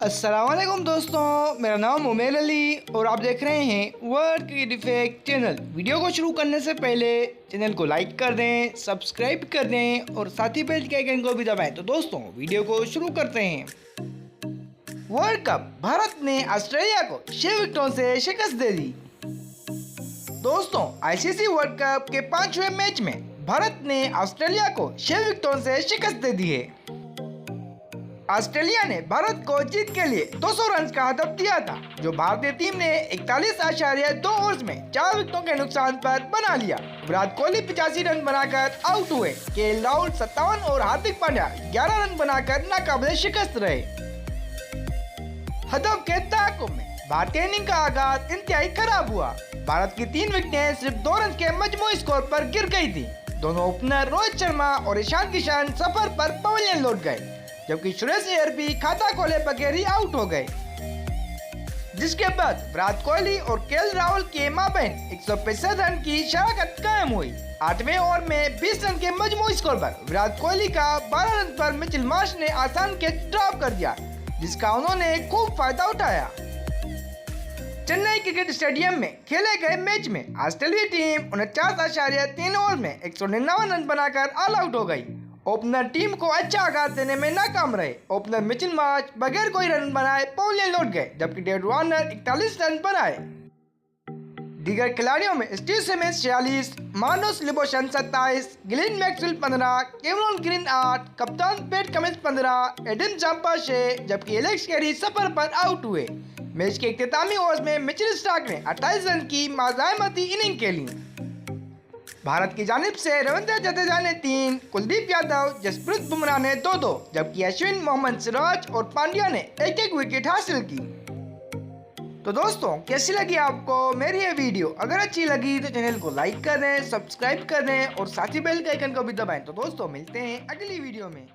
अस्सलामुअलैकुम दोस्तों, मेरा नाम उमेर अली और आप देख रहे हैं world cricket effect channel. Video को शुरू करने से पहले चैनल को लाइक कर दें, सब्सक्राइब कर दें और साथ ही बेल के आइकन को भी दबाएं। तो दोस्तों वीडियो को शुरू करते हैं। वर्ल्ड कप भारत ने ऑस्ट्रेलिया को 6 विकेटों से शिकस्त दे दी। दोस्तों आईसीसी वर्ल्ड कप के 5वें मैच में भारत ने ऑस्ट्रेलिया को 6 विकेटों से शिकस्त दे दी है। ऑस्ट्रेलिया ने भारत को जीत के लिए 200 रन का हदफ दिया था, जो भारतीय टीम ने 41.2 ओवर्स में 4 विकेटों के नुकसान पर बना लिया। विराट कोहली 85 रन बनाकर आउट हुए। केएल राहुल 57 और हार्दिक पांड्या 11 रन बनाकर नाकाबिले शिकस्त रहे। हदफ के ताक़ुब में भारतीय इनिंग का आगाज इंतहाई खराब हुआ। भारत की 3 विकेटें सिर्फ 2 रन के मजमूई स्कोर पर गिर गई थी। दोनों ओपनर रोहित शर्मा और ईशान किशन सफर पर पवेलियन लौट गए, जबकि सुरेश अय्यर भी खाता खोले बगैर ही आउट हो गए। जिसके बाद विराट कोहली और केएल राहुल के माबैन 165 रन की शराकत कायम हुई। 8वें ओवर में 20 रन के मजमूई स्कोर पर विराट कोहली का 12 रन पर मिचेल मार्श ने आसान कैच ड्रॉप कर दिया, जिसका उन्होंने खूब फायदा उठाया। चेन्नई क्रिकेट स्टेडियम में खेले गए मैच में ऑस्ट्रेलिया टीम 49.3 ओवर में 199 रन बनाकर ऑल आउट हो गई। ओपनर टीम को अच्छा आगाज देने में नाकाम रहे। ओपनर मिचेल मार्श बगैर कोई रन बनाए पवेलियन लौट गए, जबकि डेविड वार्नर 41 रन बनाए। दीगर खिलाड़ियों में Steve Smith 46, Marnus Labuschagne 27, Glenn Maxwell 15, Cameron Green 8, कप्तान पैट कमिंस 15, एडम जाम्पा 6, जबकि एलेक्स कैरी सफर पर आउट हुए। मैच के इख्तितामी ओवर में मिचेल स्टार्क ने 28 रन की मज़ाहमती इनिंग खेली। भारत की जानिब से रविंद्र जडेजा ने 3, कुलदीप यादव, जसप्रीत बुमराह ने 2-2, जबकि अश्विन, मोहम्मद सिराज और पांड्या ने 1-1 विकेट हासिल की। तो दोस्तों कैसी लगी आपको मेरी ये वीडियो? अगर अच्छी लगी तो चैनल को लाइक कर दें, सब्सक्राइब कर दें और साथ ही बेल के आइकन को भी दबाएं। तो दोस्तों मिलते हैं अगली वीडियो में।